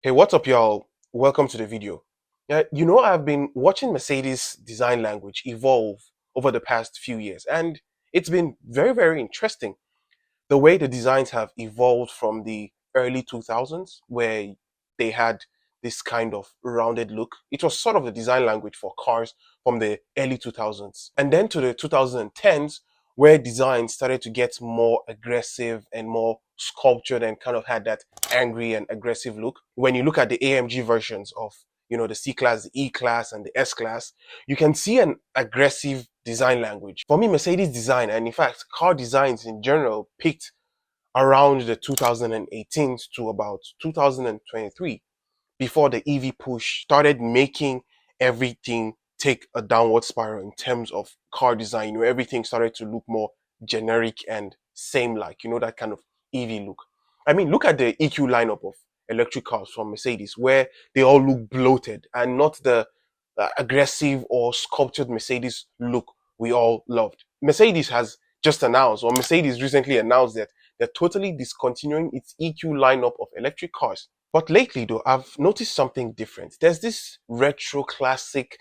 Hey, what's up, y'all? Welcome to the video. I've been watching Mercedes design language evolve over the past few years, and it's been very, very interesting the way the designs have evolved from the early 2000s, where they had this kind of rounded look. It was sort of the design language for cars from the early 2000s. And then to the 2010s, where design started to get more aggressive and more sculptured and kind of had that angry and aggressive look. When you look at the AMG versions of, the C class, the E class, and the S class, you can see an aggressive design language. For me, Mercedes design, and in fact, car designs in general, peaked around the 2018 to about 2023 before the EV push started making everything take a downward spiral in terms of car design, where everything started to look more generic and same like, that kind of EV look. I mean, look at the EQ lineup of electric cars from Mercedes, where they all look bloated and not the aggressive or sculptured Mercedes look we all loved. Mercedes has just announced, or Mercedes recently announced that they're totally discontinuing its EQ lineup of electric cars. But lately, though, I've noticed something different. There's this retro classic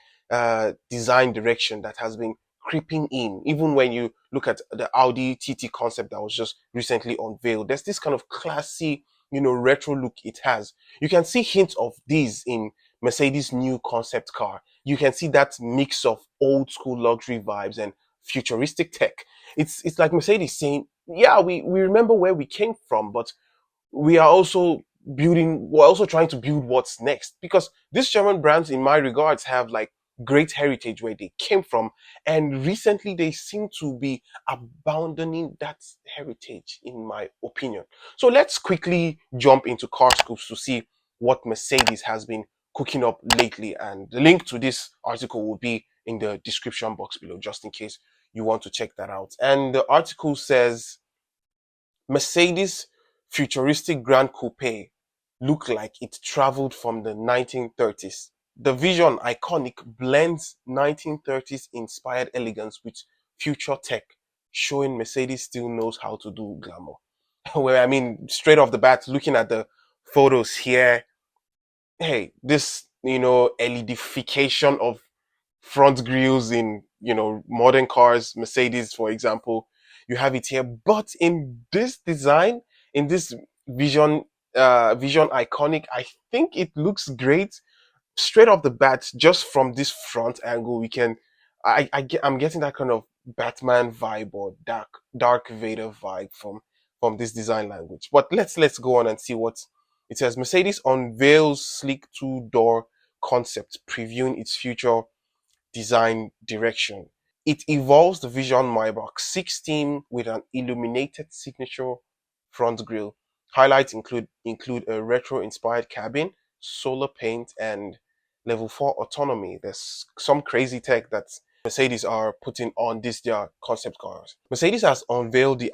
design direction that has been creeping in. Even when you look at the Audi TT concept that was just recently unveiled, there's this kind of classy, retro look it has. You can see hints of these in Mercedes' new concept car. You can see that mix of old school luxury vibes and futuristic tech. It's like Mercedes saying, yeah, we remember where we came from, but we're also trying to build what's next, because these German brands in my regards have like great heritage where they came from, and recently they seem to be abandoning that heritage, in my opinion. So let's quickly jump into car scoops to see what Mercedes has been cooking up lately, and the link to this article will be in the description box below, just in case you want to check that out. And the article says Mercedes futuristic Grand Coupe look like it traveled from the 1930s. The vision iconic blends 1930s inspired elegance with future tech, showing Mercedes still knows how to do glamour. Well, I mean, straight off the bat, looking at the photos here, hey, this, LEDification of front grills in, modern cars, Mercedes, for example, you have it here. But in this design, in this vision iconic, I think it looks great straight off the bat. Just from this front angle, we can, I'm getting that kind of Batman vibe or Dark Vader vibe from this design language. But let's go on and see what it says. Mercedes unveils sleek two-door concept, previewing its future design direction. It evolves the Vision Maybach 16 with an illuminated signature front grille. Highlights include a retro-inspired cabin, solar paint, and level 4 autonomy. There's some crazy tech that Mercedes are putting on this their concept cars. Mercedes has unveiled the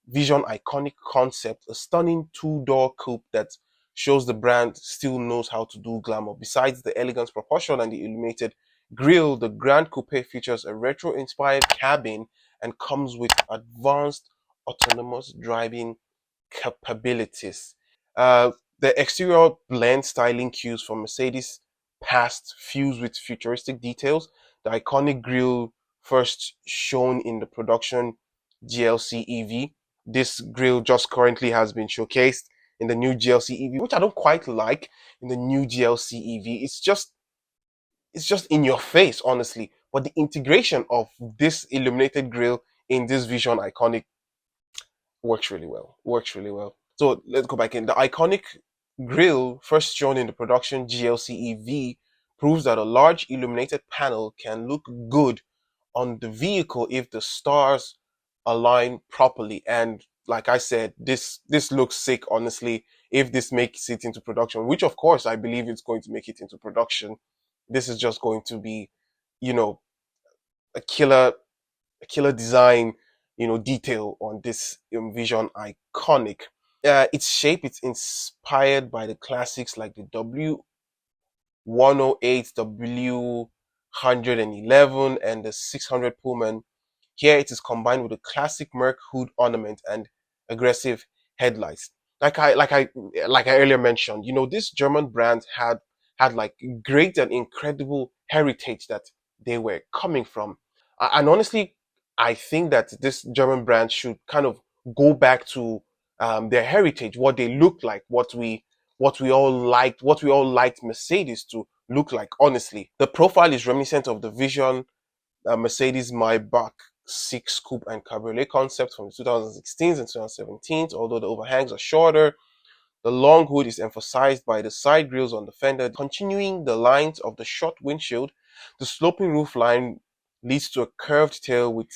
Vision iconic concept, a stunning two-door coupe that shows the brand still knows how to do glamour. Besides the elegance, proportion, and the illuminated grille, the Grand Coupe features a retro-inspired cabin and comes with advanced autonomous driving capabilities. The exterior blends styling cues from Mercedes' past fused with futuristic details. The iconic grille first shown in the production GLC EV. This grille just currently has been showcased in the new GLC EV, which I don't quite like in the new GLC EV. It's just in your face, honestly. But the integration of this illuminated grille in this Vision iconic works really well. Works really well. So let's go back in. The iconic grille, first shown in the production GLC EV, proves that a large illuminated panel can look good on the vehicle if the stars align properly. And like I said, this looks sick, honestly, if this makes it into production, which of course I believe it's going to make it into production. This is just going to be, you know, a killer design, detail on this Vision iconic. Its shape, it's inspired by the classics like the W108, W111, and the 600 Pullman. Here it is combined with a classic Merc hood ornament and aggressive headlights. like I earlier mentioned, this German brand had like great and incredible heritage that they were coming from. And honestly, I think that this German brand should kind of go back to their heritage, what they look like, what we all liked Mercedes to look like. Honestly, the profile is reminiscent of the Vision Mercedes Maybach 6 Coupe and Cabriolet concept from the 2016s and 2017s, although the overhangs are shorter. The long hood is emphasized by the side grills on the fender, continuing the lines of the short windshield. The sloping roof line leads to a curved tail with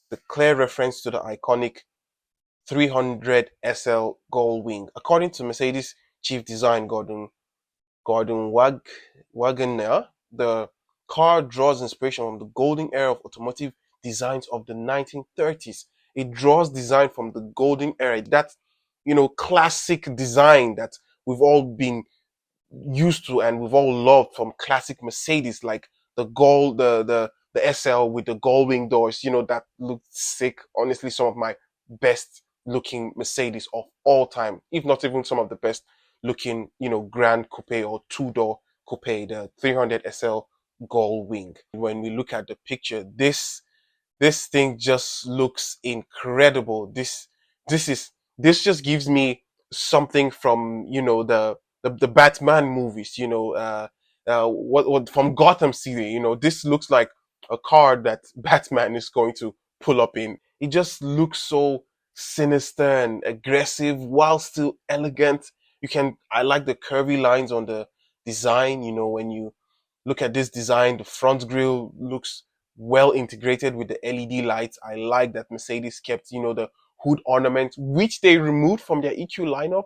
the clear reference to the iconic 300 SL gull wing. According to Mercedes chief design Gordon Wagener, the car draws inspiration from the golden era of automotive designs of the 1930s. It draws design from the golden era, that classic design that we've all been used to and we've all loved from classic Mercedes, like the SL with the gull wing doors. That looked sick. Honestly, some of my best looking Mercedes of all time, if not even some of the best looking, grand coupe or two-door coupe, the 300 SL gull wing. When we look at the picture, this thing just looks incredible. This just gives me something from the Batman movies. What from Gotham City. This looks like a car that Batman is going to pull up in. It just looks so sinister and aggressive while still elegant. I like the curvy lines on the design. When you look at this design, the front grille looks well integrated with the LED lights. I like that Mercedes kept, the hood ornament, which they removed from their EQ lineup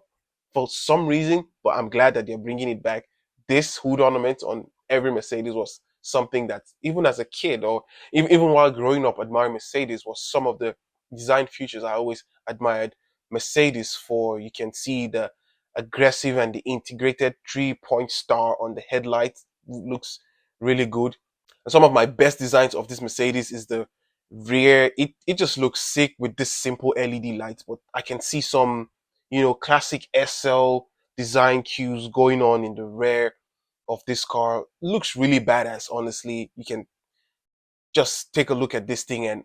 for some reason, but I'm glad that they're bringing it back. This hood ornament on every Mercedes was something that, even as a kid or even while growing up, admiring Mercedes, was some of the design features I always admired Mercedes for. You can see the aggressive and the integrated 3-point star on the headlights. Looks really good. And some of my best designs of this Mercedes is the rear. It just looks sick with this simple LED lights, but I can see some, classic SL design cues going on in the rear of this car. Looks really badass, honestly. You can just take a look at this thing and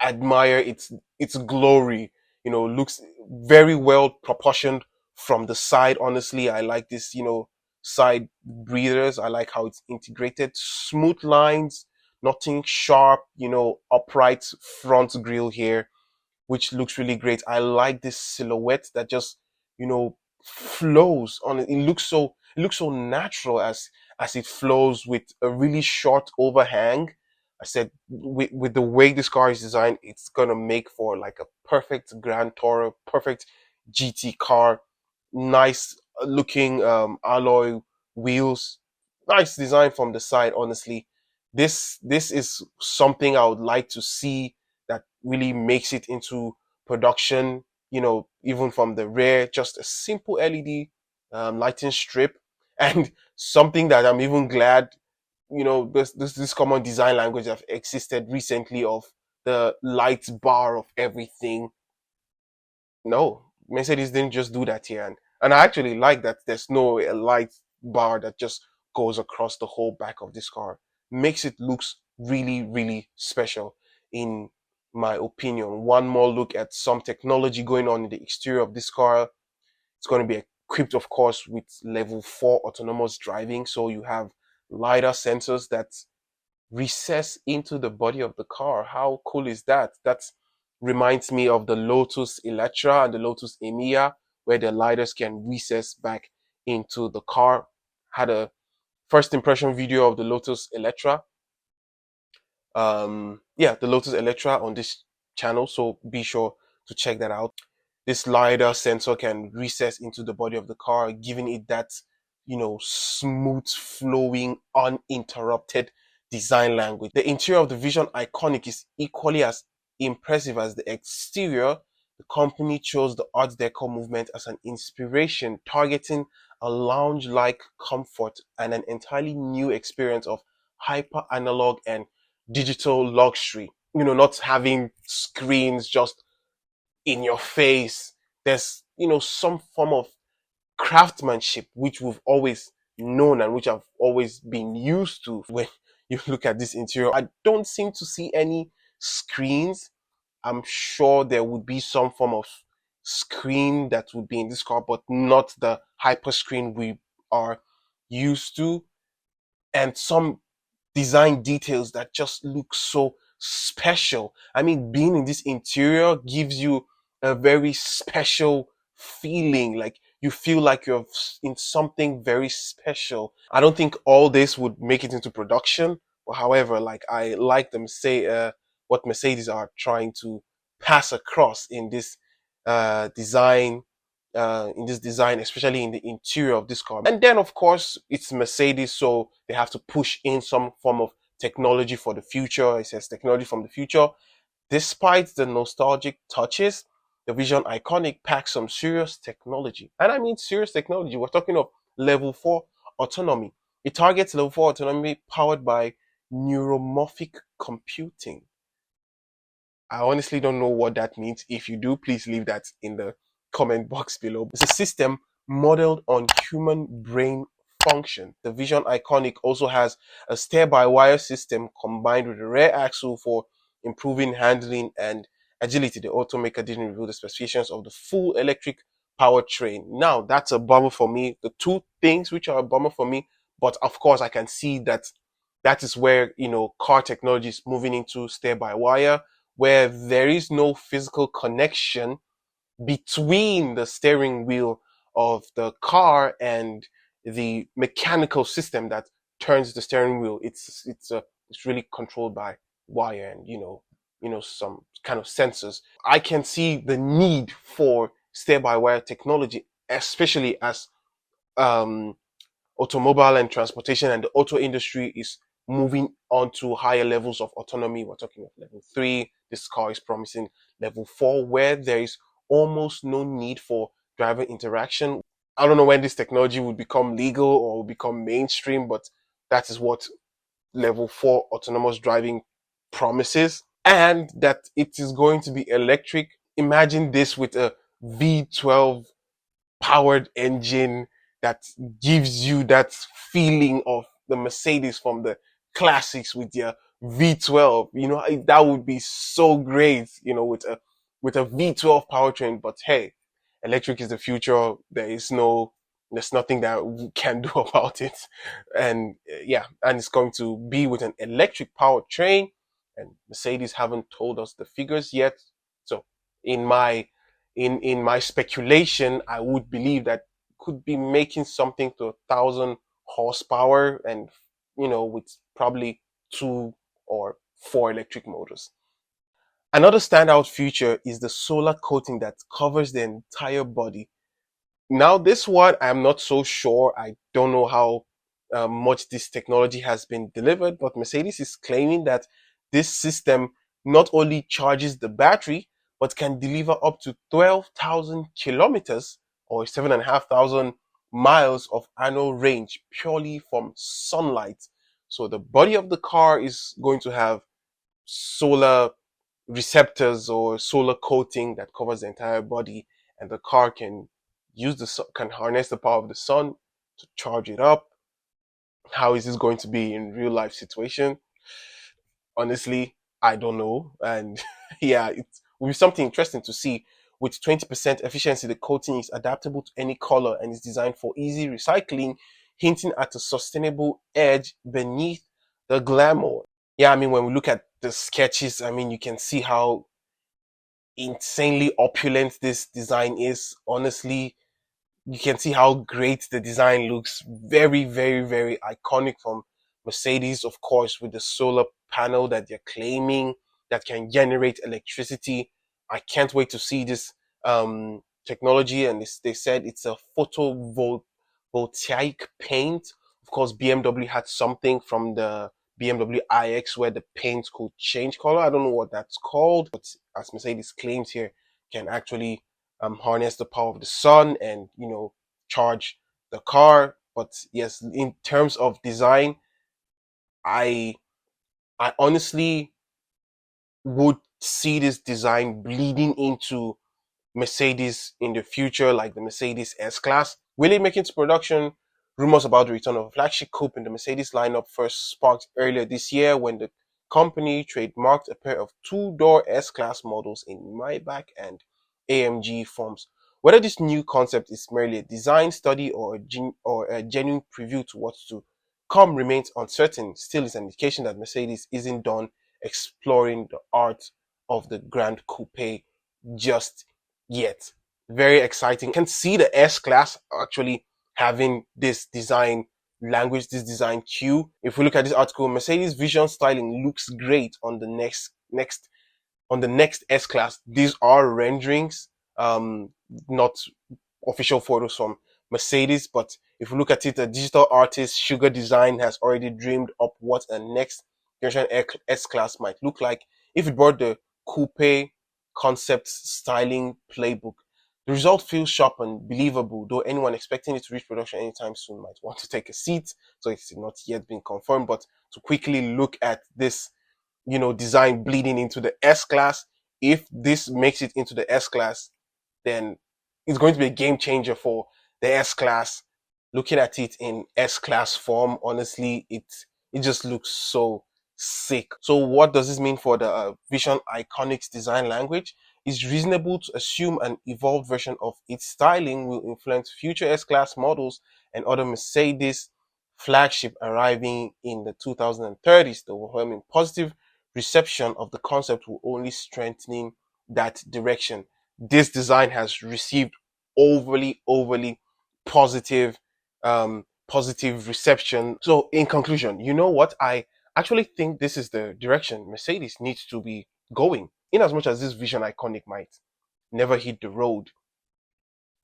admire its glory. Looks very well proportioned from the side. Honestly, I like this, side breathers. I like how it's integrated. Smooth lines, nothing sharp, upright front grille here, which looks really great. I like this silhouette that just, flows on it. It looks so natural as it flows with a really short overhang. I said with the way this car is designed, it's gonna make for like a perfect Grand Tourer, perfect GT car. Nice looking alloy wheels, nice design from the side. Honestly, this is something I would like to see that really makes it into production. Even from the rear, just a simple LED lighting strip, and something that I'm even glad, this common design language that existed recently of the light bar of everything. No, Mercedes didn't just do that here, and I actually like that there's no light bar that just goes across the whole back of this car. Makes it looks really, really special, in my opinion. One more look at some technology going on in the exterior of this car. It's going to be equipped, of course, with level 4 autonomous driving. So you have LiDAR sensors that recess into the body of the car. How cool is that? That reminds me of the Lotus Electra and the Lotus Emea, where the LiDARs can recess back into the car. Had a first impression video of the Lotus Electra. The Lotus Electra on this channel, so be sure to check that out. This LiDAR sensor can recess into the body of the car, giving it that, smooth, flowing, uninterrupted design language. The interior of the Vision Iconic is equally as impressive as the exterior. The company chose the Art Deco movement as an inspiration, targeting a lounge-like comfort and an entirely new experience of hyper analog and digital luxury. Not having screens just in your face, There's, some form of craftsmanship which we've always known and which I've always been used to when you look at this interior. I don't seem to see any screens. I'm sure there would be some form of screen that would be in this car, but not the hyper screen we are used to. And some design details that just look so special. I mean, being in this interior gives you a very special feeling. Like you feel like you're in something very special. I don't think all this would make it into production. However, like I like them say what Mercedes are trying to pass across design in this design, especially in the interior of this car. And then, of course, it's Mercedes, so they have to push in some form of technology for the future. It says technology from the future. Despite the nostalgic touches, the Vision Iconic packs some serious technology. And I mean serious technology. We're talking of level 4 autonomy. It targets level 4 autonomy powered by neuromorphic computing. I honestly don't know what that means. If you do, please leave that in the comment box below. It's a system modeled on human brain function. The Vision Iconic also has a steer-by-wire system combined with a rear axle for improving handling and agility. The automaker didn't reveal the specifications of the full electric powertrain. Now, that's a bummer for me. The two things which are a bummer for me, but of course I can see that that is where, car technology is moving into steer-by-wire, where there is no physical connection between the steering wheel of the car and the mechanical system that turns the steering wheel. It's really controlled by wire and some kind of sensors. I can see the need for steer-by-wire technology, especially as um, automobile and transportation and the auto industry is moving on to higher levels of autonomy. We're talking of level 3. This car is promising level 4, where there is almost no need for driver interaction. I don't know when this technology will become legal or will become mainstream, but that is what level 4 autonomous driving promises. And that it is going to be electric. Imagine this with a V12 powered engine that gives you that feeling of the Mercedes from the classics with their V12. That would be so great, with a V12 powertrain. But hey, electric is the future. There's nothing that we can do about it. And yeah, and it's going to be with an electric powertrain. And Mercedes haven't told us the figures yet. So in my in my speculation, I would believe that could be making something to 1,000 horsepower, and with probably 2 or 4 electric motors. Another standout feature is the solar coating that covers the entire body. Now, this one, I'm not so sure. I don't know how much this technology has been delivered, but Mercedes is claiming that this system not only charges the battery, but can deliver up to 12,000 kilometers or 7,500 miles of annual range purely from sunlight. So the body of the car is going to have solar receptors or solar coating that covers the entire body, and the car can can harness the power of the sun to charge it up. How is this going to be in real life situation? Honestly, I don't know. And yeah, it will be something interesting to see. With 20% efficiency, the coating is adaptable to any color and is designed for easy recycling, hinting at a sustainable edge beneath the glamour. Yeah, I mean, when we look at the sketches, I mean, you can see how insanely opulent this design is. Honestly, you can see how great the design looks. Very, very, very iconic from Mercedes, of course, with the solar panel that they're claiming that can generate electricity. I can't wait to see this technology. And they said it's a photovoltaic paint. Of course, BMW had something from the BMW iX where the paint could change color. I don't know what that's called, but as Mercedes claims here, can actually harness the power of the sun and charge the car. But yes, in terms of design, I I honestly would see this design bleeding into Mercedes in the future, like the Mercedes S-Class. Will it make it to production? Rumors about the return of a flagship coupe in the Mercedes lineup first sparked earlier this year when the company trademarked a pair of two-door S-Class models in Maybach and AMG forms. Whether this new concept is merely a design study or a genuine preview to what's to come remains uncertain. Still, it's an indication that Mercedes isn't done exploring the art of the Grand Coupe just yet. Very exciting. You can see the S class actually having this design language, this design cue. If we look at this article, Mercedes vision styling looks great on the next S class. These are renderings, not official photos from Mercedes, but if you look at it, the digital artist Sugar Design has already dreamed up what a next generation S class might look like if it brought the coupe concept styling playbook. The result feels sharp and believable, though anyone expecting it to reach production anytime soon might want to take a seat. So it's not yet been confirmed, but to quickly look at this, design bleeding into the S class, if this makes it into the S class, then it's going to be a game changer for the S class. Looking at it in S class form, honestly, it just looks so sick. So what does this mean for the Vision Iconics design language? It's reasonable to assume an evolved version of its styling will influence future S class models and other Mercedes flagship arriving in the 2030s. The overwhelming positive reception of the concept will only strengthen that direction. This design has received overly positive positive reception. So in conclusion, you know what? I actually think this is the direction Mercedes needs to be going. In as much as this Vision Iconic might never hit the road,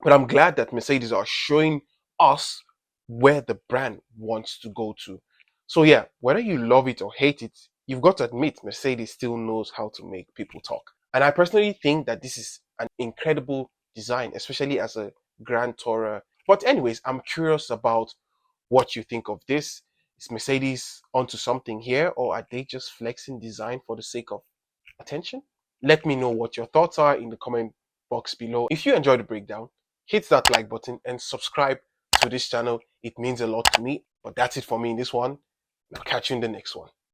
but I'm glad that Mercedes are showing us where the brand wants to go to. So yeah, whether you love it or hate it, you've got to admit Mercedes still knows how to make people talk. And I personally think that this is an incredible design, especially as a Grand Tourer. But anyways, I'm curious about what you think of this. Is Mercedes onto something here, or are they just flexing design for the sake of attention? Let me know what your thoughts are in the comment box below. If you enjoyed the breakdown, hit that like button and subscribe to this channel. It means a lot to me. But that's it for me in this one. I'll catch you in the next one.